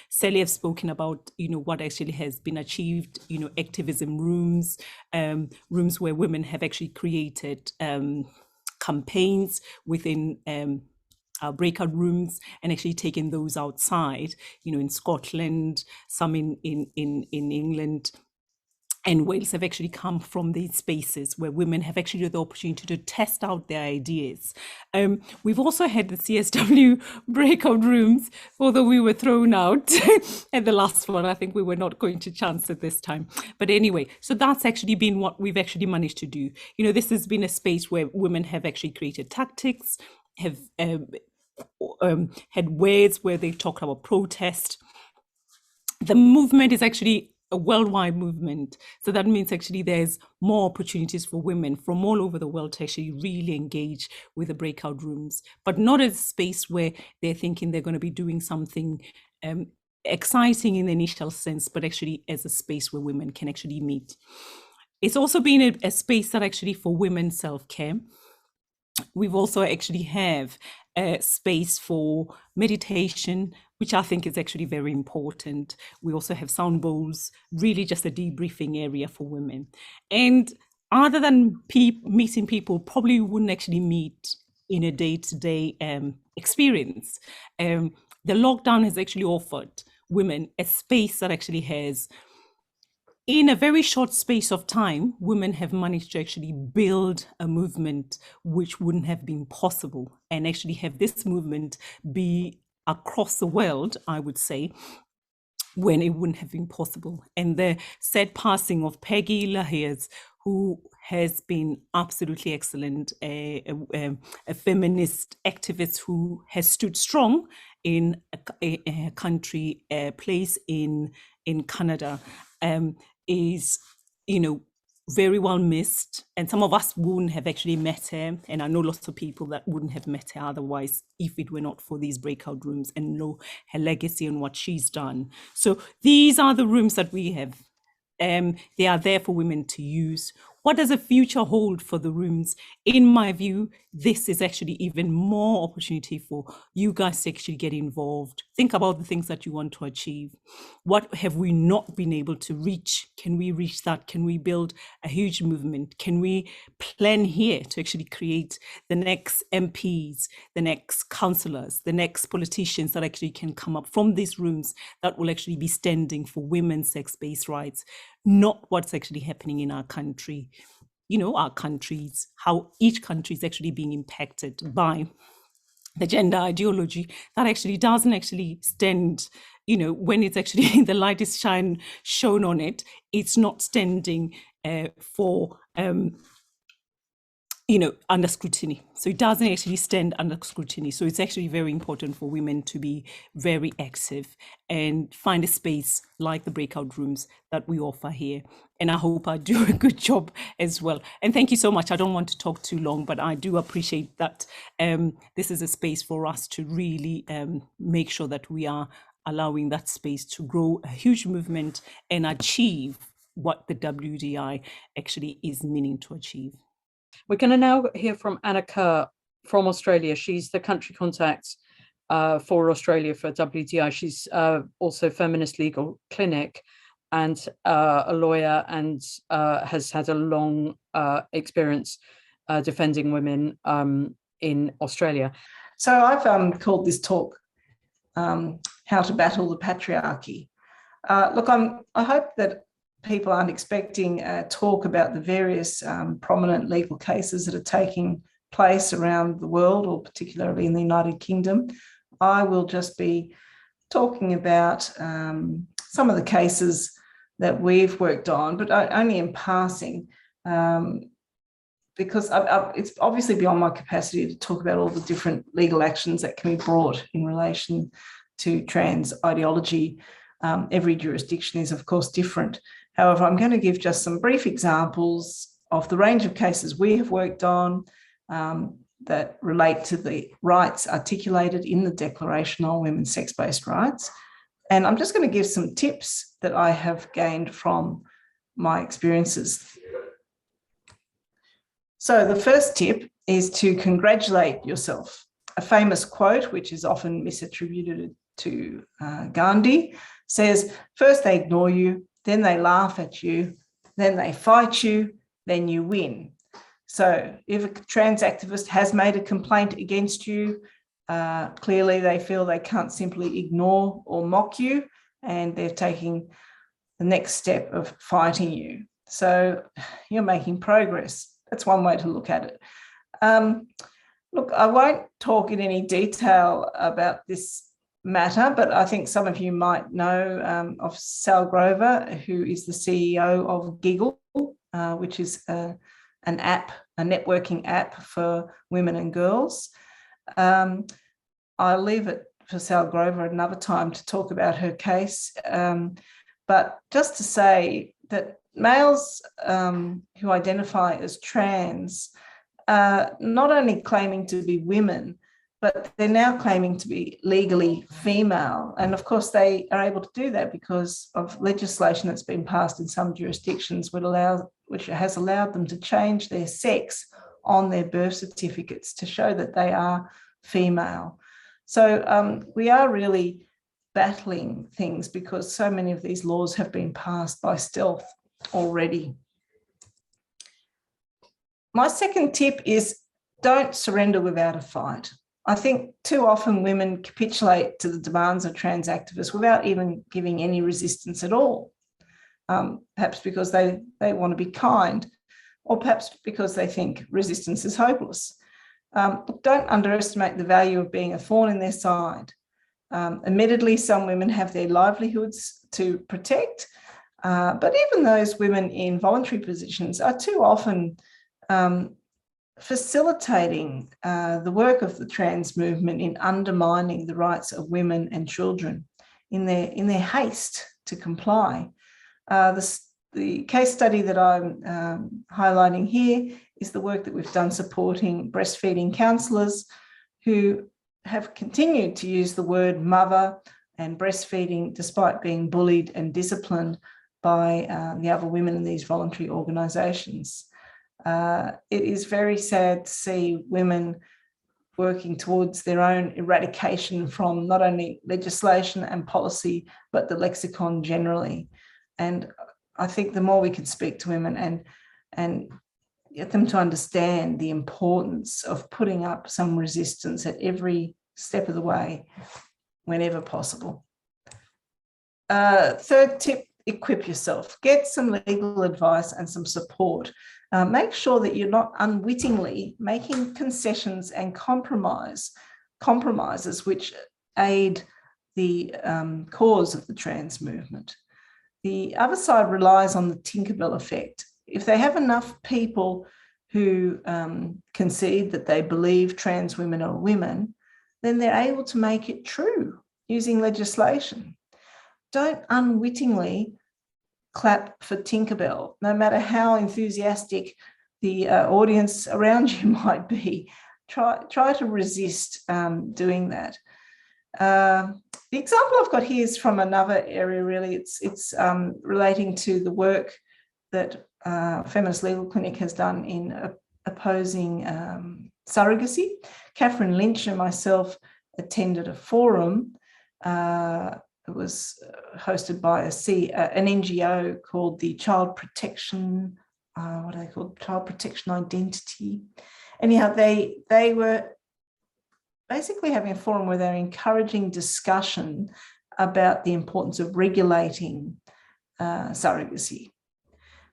Sally have spoken about, what actually has been achieved, activism rooms, rooms where women have actually created campaigns within our breakout rooms and actually taking those outside, in Scotland, some in England and Wales have actually come from these spaces where women have actually had the opportunity to test out their ideas. We've also had the CSW breakout rooms, although we were thrown out at the last one. I think we were not going to chance it this time. But anyway, so that's actually been what we've actually managed to do. This has been a space where women have actually created tactics, have had words where they talk about protest. The movement is actually a worldwide movement. So that means actually there's more opportunities for women from all over the world to actually really engage with the breakout rooms, but not as a space where they're thinking they're going to be doing something exciting in the initial sense, but actually as a space where women can actually meet. It's also been a space that actually for women's self-care. We've also actually have a space for meditation, which I think is actually very important. We also have sound bowls, really just a debriefing area for women. And other than meeting people, probably wouldn't actually meet in a day-to-day experience. The lockdown has actually offered women a space that actually has, in a very short space of time, women have managed to actually build a movement which wouldn't have been possible, and actually have this movement be across the world, I would say, when it wouldn't have been possible. And the sad passing of Peggy Lahiers, who has been absolutely excellent, a feminist activist who has stood strong in a country, a place in Canada, is, very well missed. And some of us wouldn't have actually met her. And I know lots of people that wouldn't have met her otherwise if it were not for these breakout rooms and know her legacy and what she's done. So these are the rooms that we have. They are there for women to use. What does the future hold for the rooms? In my view, this is actually even more opportunity for you guys to actually get involved. Think about the things that you want to achieve. What have we not been able to reach? Can we reach that? Can we build a huge movement? Can we plan here to actually create the next MPs, the next councillors, the next politicians that actually can come up from these rooms that will actually be standing for women's sex-based rights, not what's actually happening in our country, our countries, how each country is actually being impacted by the gender ideology that actually doesn't actually stand, when it's actually the light is shown on it, it's not standing for under scrutiny. So it doesn't actually stand under scrutiny. So it's actually very important for women to be very active and find a space like the breakout rooms that we offer here. And I hope I do a good job as well. And thank you so much. I don't want to talk too long, but I do appreciate that this is a space for us to really make sure that we are allowing that space to grow a huge movement and achieve what the WDI actually is meaning to achieve. We're going to now hear from Anna Kerr from Australia. She's the country contact for Australia for WDI. She's also Feminist Legal Clinic and a lawyer, and has had a long experience defending women in Australia. So I've called this talk How to Battle the Patriarchy. Look, I hope that people aren't expecting a talk about the various prominent legal cases that are taking place around the world, or particularly in the United Kingdom. I will just be talking about some of the cases that we've worked on, but only in passing. because it's obviously beyond my capacity to talk about all the different legal actions that can be brought in relation to trans ideology. Every jurisdiction is, of course, different. However, I'm going to give just some brief examples of the range of cases we have worked on that relate to the rights articulated in the Declaration on Women's Sex-Based Rights. And I'm just going to give some tips that I have gained from my experiences. So the first tip is to congratulate yourself. A famous quote, which is often misattributed to Gandhi, says, first they ignore you, then they laugh at you, then they fight you, then you win. So if a trans activist has made a complaint against you, clearly they feel they can't simply ignore or mock you, and they're taking the next step of fighting you. So you're making progress. That's one way to look at it. Look, I won't talk in any detail about this matter, but I think some of you might know of Sal Grover, who is the CEO of Giggle, which is an app, a networking app for women and girls. I'll leave it for Sal Grover another time to talk about her case. But just to say that males who identify as trans are not only claiming to be women, but they're now claiming to be legally female. And of course, they are able to do that because of legislation that's been passed in some jurisdictions which has allowed them to change their sex on their birth certificates to show that they are female. So we are really battling things because so many of these laws have been passed by stealth already. My second tip is don't surrender without a fight. I think too often women capitulate to the demands of trans activists without even giving any resistance at all, perhaps because they want to be kind, or perhaps because they think resistance is hopeless. Don't underestimate the value of being a thorn in their side. Admittedly, some women have their livelihoods to protect, but even those women in voluntary positions are too often facilitating the work of the trans movement in undermining the rights of women and children in their haste to comply. The case study that I'm highlighting here is the work that we've done supporting breastfeeding counsellors who have continued to use the word mother and breastfeeding despite being bullied and disciplined by the other women in these voluntary organisations. It is very sad to see women working towards their own eradication from not only legislation and policy, but the lexicon generally. And I think the more we can speak to women and get them to understand the importance of putting up some resistance at every step of the way, whenever possible. Third tip, equip yourself. Get some legal advice and some support. Make sure that you're not unwittingly making concessions and compromises which aid the cause of the trans movement. The other side relies on the Tinkerbell effect. If they have enough people who concede that they believe trans women are women, then they're able to make it true using legislation. Don't unwittingly clap for Tinkerbell, no matter how enthusiastic the audience around you might be. Try to resist doing that. The example I've got here is from another area, really. It's relating to the work that Feminist Legal Clinic has done in opposing surrogacy. Catherine Lynch and myself attended a forum. It was hosted by an NGO called the Child Protection, what are they called? Child Protection Identity. Anyhow, they were basically having a forum where they're encouraging discussion about the importance of regulating surrogacy.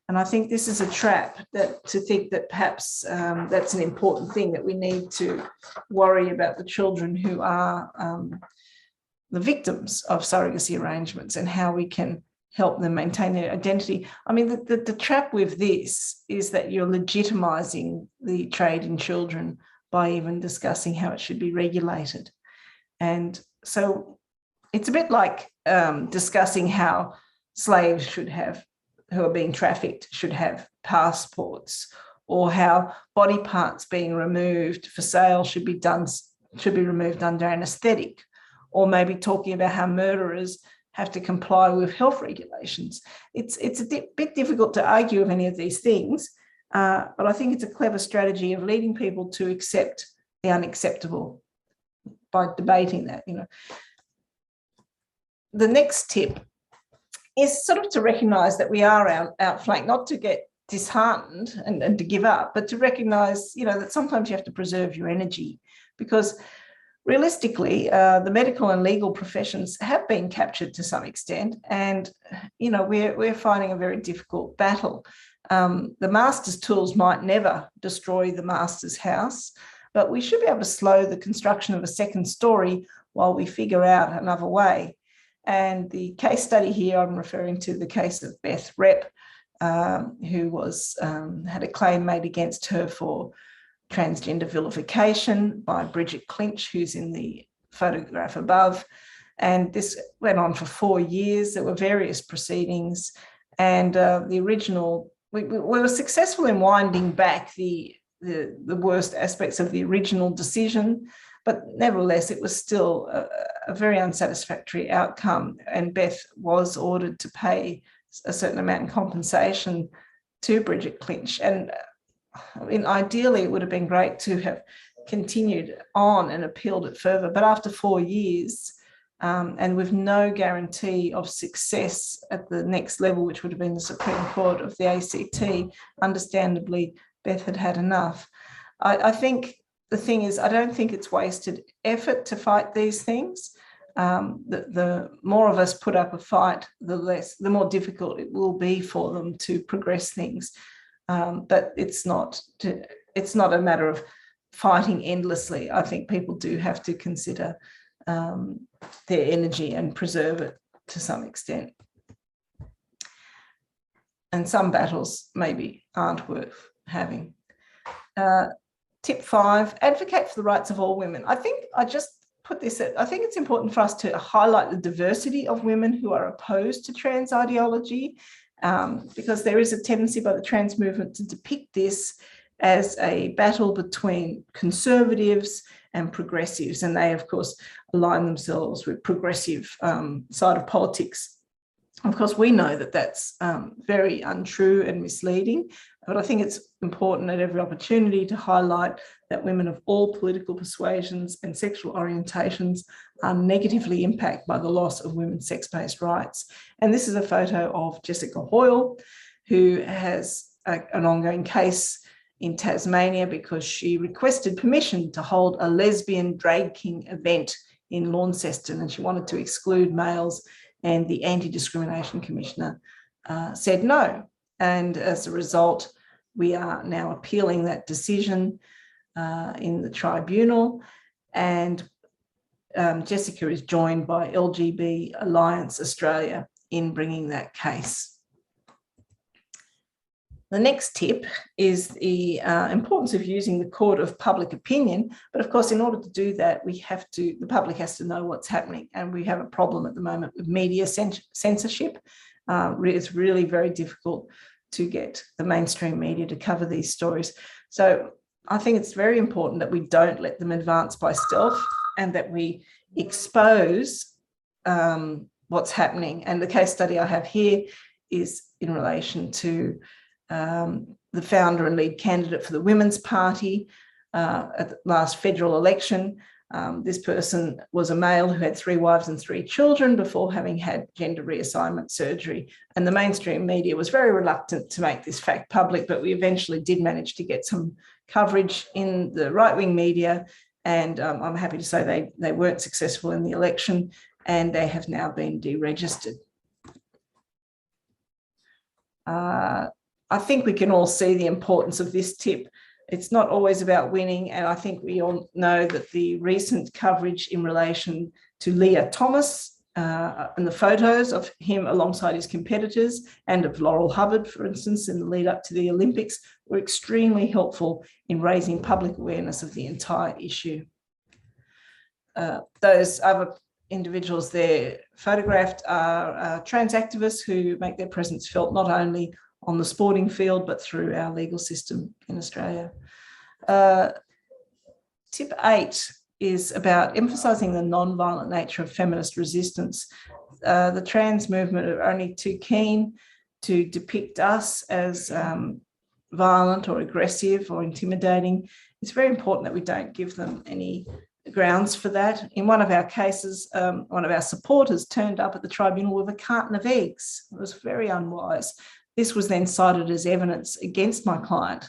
And I think this is a trap to think that perhaps that's an important thing, that we need to worry about the children who are the victims of surrogacy arrangements and how we can help them maintain their identity. I mean, the trap with this is that you're legitimizing the trade in children by even discussing how it should be regulated. And so it's a bit like discussing how slaves should have, who are being trafficked, should have passports, or how body parts being removed for sale should be removed under anaesthetic, or maybe talking about how murderers have to comply with health regulations. It's a bit difficult to argue with any of these things, but I think it's a clever strategy of leading people to accept the unacceptable by debating that. The next tip is sort of to recognise that we are outflanked, not to get disheartened and to give up, but to recognise, that sometimes you have to preserve your energy, because realistically, the medical and legal professions have been captured to some extent, and we're fighting a very difficult battle. The master's tools might never destroy the master's house, but we should be able to slow the construction of a second story while we figure out another way. And the case study here, I'm referring to the case of Beth Rep, who had a claim made against her for transgender vilification by Bridget Clinch, who's in the photograph above. And this went on for 4 years. There were various proceedings, and we were successful in winding back the worst aspects of the original decision, but nevertheless, it was still a very unsatisfactory outcome. And Beth was ordered to pay a certain amount in compensation to Bridget Clinch. And ideally, it would have been great to have continued on and appealed it further. But after 4 years, and with no guarantee of success at the next level, which would have been the Supreme Court of the ACT, understandably, Beth had had enough. I think the thing is, I don't think it's wasted effort to fight these things. The more of us put up a fight, the more difficult it will be for them to progress things. But it's not a matter of fighting endlessly. I think people do have to consider their energy and preserve it to some extent. And some battles maybe aren't worth having. Tip 5, advocate for the rights of all women. I think I just put this at, I think it's important for us to highlight the diversity of women who are opposed to trans ideology, because there is a tendency by the trans movement to depict this as a battle between conservatives and progressives. And they, of course, align themselves with progressive side of politics. Of course, we know that that's very untrue and misleading, but I think it's important at every opportunity to highlight that women of all political persuasions and sexual orientations are negatively impacted by the loss of women's sex-based rights. And this is a photo of Jessica Hoyle, who has an ongoing case in Tasmania because she requested permission to hold a lesbian drag king event in Launceston, and she wanted to exclude males, and the Anti-Discrimination Commissioner said no. And as a result, we are now appealing that decision in the tribunal, and Jessica is joined by LGB Alliance Australia in bringing that case. The next tip is the importance of using the court of public opinion. But of course, in order to do that, the public has to know what's happening. And we have a problem at the moment with media censorship. It's really very difficult to get the mainstream media to cover these stories. So I think it's very important that we don't let them advance by stealth, and that we expose what's happening. And the case study I have here is in relation to the founder and lead candidate for the Women's Party at the last federal election. This person was a male who had 3 wives and 3 children before having had gender reassignment surgery. And the mainstream media was very reluctant to make this fact public, but we eventually did manage to get some coverage in the right-wing media. And I'm happy to say they weren't successful in the election, and they have now been deregistered. I think we can all see the importance of this tip. It's not always about winning, and I think we all know that the recent coverage in relation to Leah Thomas, and the photos of him alongside his competitors and of Laurel Hubbard, for instance, in the lead up to the Olympics, were extremely helpful in raising public awareness of the entire issue. Those other individuals there photographed are trans activists who make their presence felt not only on the sporting field, but through our legal system in Australia. Tip 8 is about emphasising the non-violent nature of feminist resistance. The trans movement are only too keen to depict us as violent or aggressive or intimidating. It's very important that we don't give them any grounds for that. In one of our cases, one of our supporters turned up at the tribunal with a carton of eggs. It was very unwise. This was then cited as evidence against my client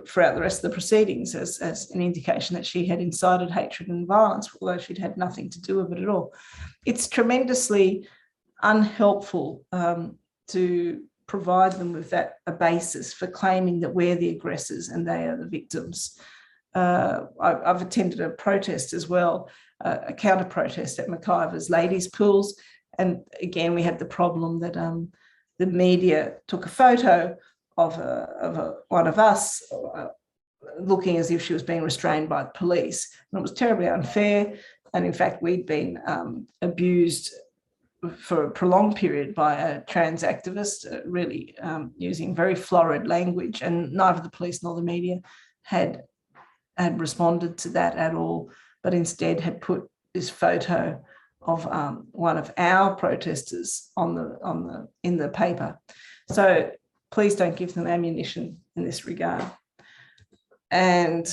throughout the rest of the proceedings as an indication that she had incited hatred and violence, although she'd had nothing to do with it at all. It's tremendously unhelpful to provide them with a basis for claiming that we're the aggressors and they are the victims. I've attended a protest as well, a counter protest at McIver's ladies' pools, and again we had the problem that the media took a photo of one of us looking as if she was being restrained by the police, and it was terribly unfair. And in fact, we'd been abused for a prolonged period by a trans activist, really using very florid language, and neither the police nor the media had responded to that at all, but instead had put this photo of one of our protesters in the paper. So please don't give them ammunition in this regard. And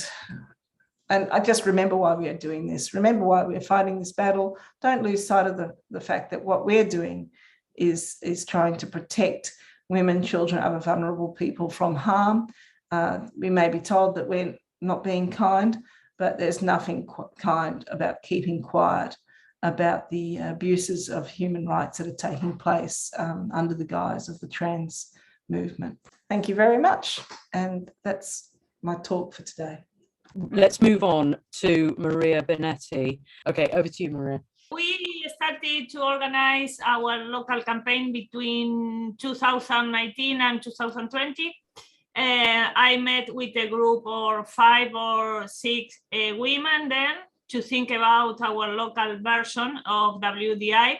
I just remember why we are doing this. Remember why we're fighting this battle. Don't lose sight of the fact that what we're doing is trying to protect women, children, other vulnerable people from harm. We may be told that we're not being kind, but there's nothing kind about keeping quiet about the abuses of human rights that are taking place under the guise of the trans movement. Thank you very much. And that's my talk for today. Let's move on to Maria Binetti. Okay, over to you, Maria. We started to organize our local campaign between 2019 and 2020. I met with a group of 5 or 6 women then to think about our local version of WDI.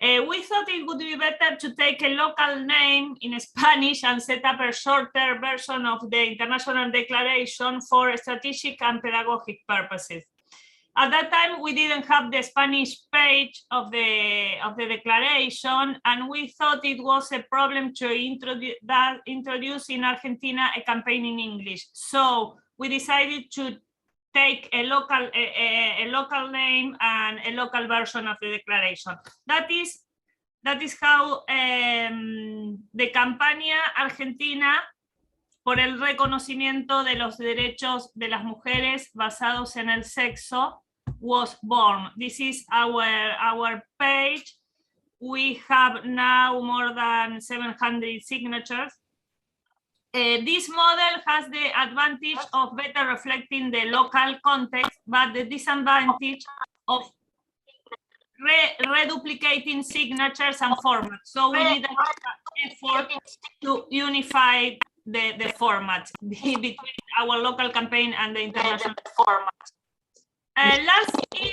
We thought it would be better to take a local name in Spanish and set up a shorter version of the International Declaration for strategic and pedagogic purposes. At that time, we didn't have the Spanish page of the declaration, and we thought it was a problem to introduce in Argentina a campaign in English. So we decided to take a local name and a local version of the declaration. That is how the campaña argentina por el reconocimiento de los derechos de las mujeres basados en el sexo was born. This is our page. We have now more than 700 signatures. This model has the advantage of better reflecting the local context, but the disadvantage of reduplicating signatures and formats. So we need an effort to unify the format between our local campaign and the international format. Last year,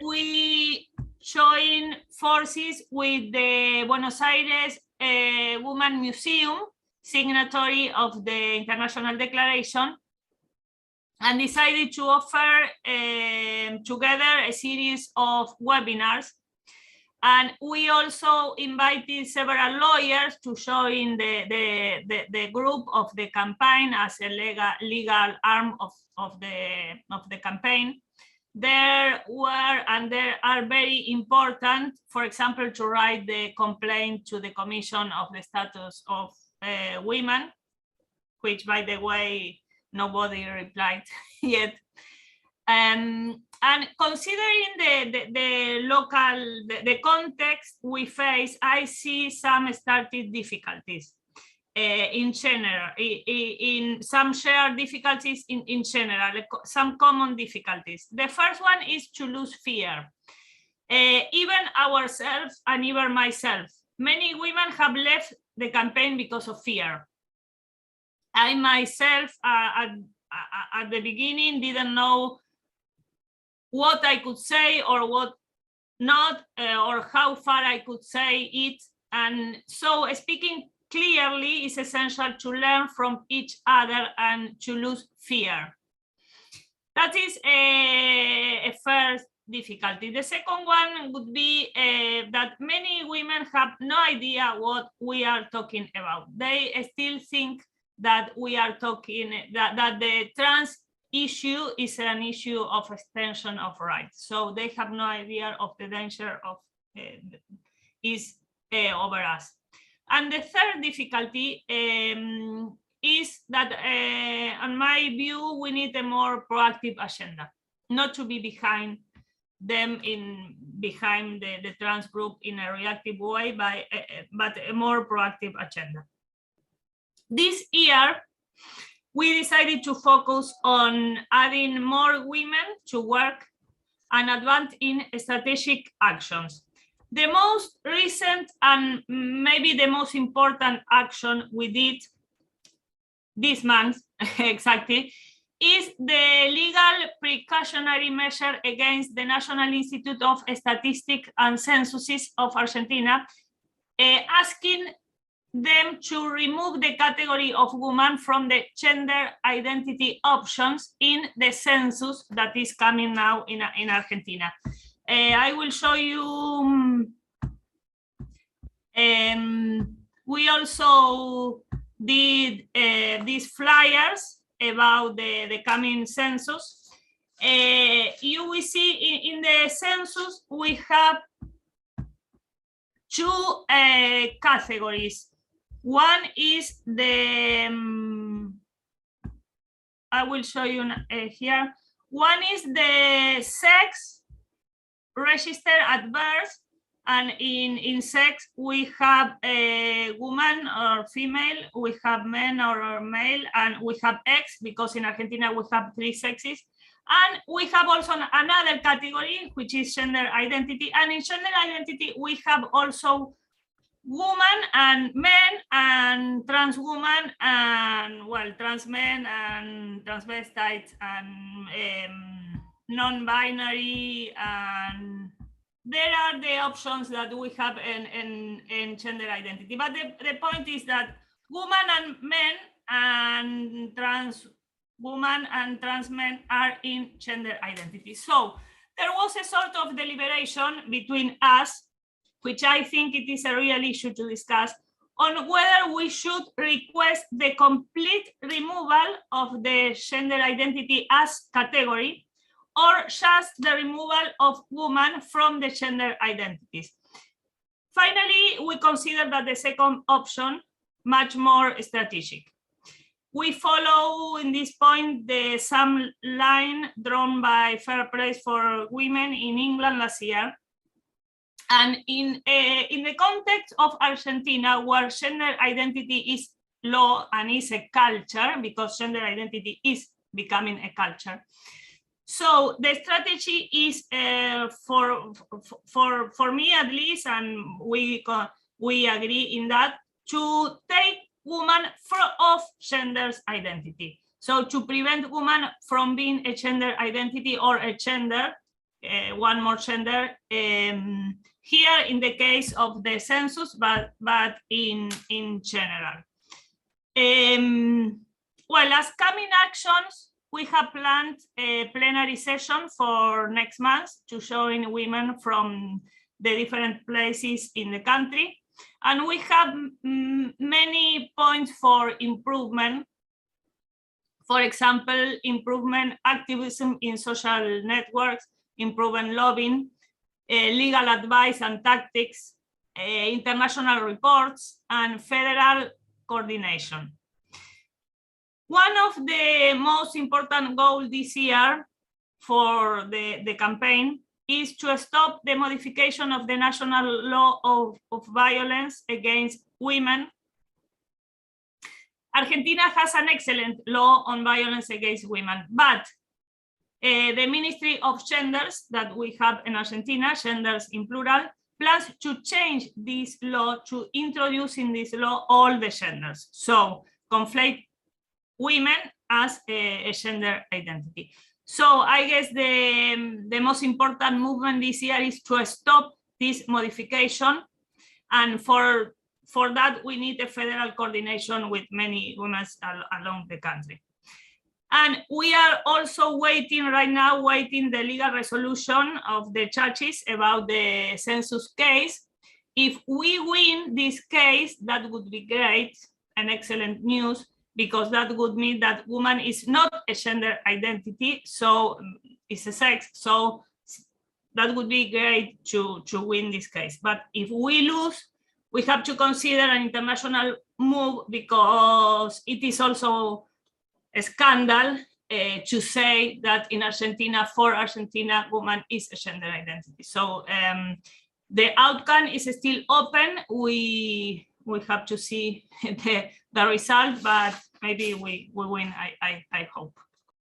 we joined forces with the Buenos Aires Women Museum, signatory of the International Declaration, and decided to offer together a series of webinars. And we also invited several lawyers to join the group of the campaign as a legal arm of the campaign. There were and there are very important, for example, to write the complaint to the Commission of the Status of Women, which, by the way, nobody replied yet. And considering the local context we face, I see some started difficulties in general, in some shared difficulties in general, some common difficulties. The first one is to lose fear. Even ourselves and even myself, many women have left the campaign because of fear. I myself, at the beginning, didn't know what I could say or what not, or how far I could say it. And so speaking clearly is essential to learn from each other and to lose fear. That is a first difficulty. The second one would be that many women have no idea what we are talking about. They still think that we are talking, that the trans issue is an issue of extension of rights. So they have no idea of the danger of is over us. And the third difficulty is that, in my view, we need a more proactive agenda, not to be behind them behind the trans group in a reactive way, but a more proactive agenda. This year, we decided to focus on adding more women to work and advance in strategic actions. The most recent and maybe the most important action we did this month, exactly, is the legal precautionary measure against the National Institute of Statistics and Censuses of Argentina, asking them to remove the category of woman from the gender identity options in the census that is coming now in Argentina. I will show you, we also did these flyers about the coming census. You will see in the census, we have two categories. One is the, I will show you here. One is the sex registered at birth, and in sex we have a woman or female, we have men or male, and we have X, because in Argentina we have 3 sexes. And we have also another category, which is gender identity. And in gender identity, we have also woman and men and trans woman and, well, trans men and transvestites and non-binary, and there are the options that we have in gender identity. But the point is that woman and men and trans woman and trans men are in gender identity. So there was a sort of deliberation between us, which I think it is a real issue to discuss, on whether we should request the complete removal of the gender identity as category, or just the removal of woman from the gender identities. Finally, we consider that the second option much more strategic. We follow in this point the same line drawn by Fair Price for Women in England last year. And in the context of Argentina, where gender identity is law and is a culture, because gender identity is becoming a culture. So the strategy is, for me at least, and we agree in that, to take woman off gender's identity. So to prevent woman from being a gender identity or a gender, one more gender, here in the case of the census, but in general. Well, as coming actions, we have planned a plenary session for next month to showing women from the different places in the country. And we have many points for improvement. For example, improvement activism in social networks, improvement lobbying, legal advice and tactics, international reports, and federal coordination. One of the most important goals this year for the campaign is to stop the modification of the national law of violence against women. Argentina has an excellent law on violence against women, but the Ministry of Genders that we have in Argentina, genders in plural, plans to change this law to introduce in this law all the genders. So conflate women as a gender identity. So I guess the most important movement this year is to stop this modification. And for that, we need a federal coordination with many women along the country. And we are also waiting the legal resolution of the judges about the census case. If we win this case, that would be great and excellent news, because that would mean that woman is not a gender identity, so it's a sex. So that would be great to win this case. But if we lose, we have to consider an international move, because it is also a scandal to say that in Argentina, for Argentina, woman is a gender identity. So the outcome is still open. We have to see the result, but maybe we win, I hope.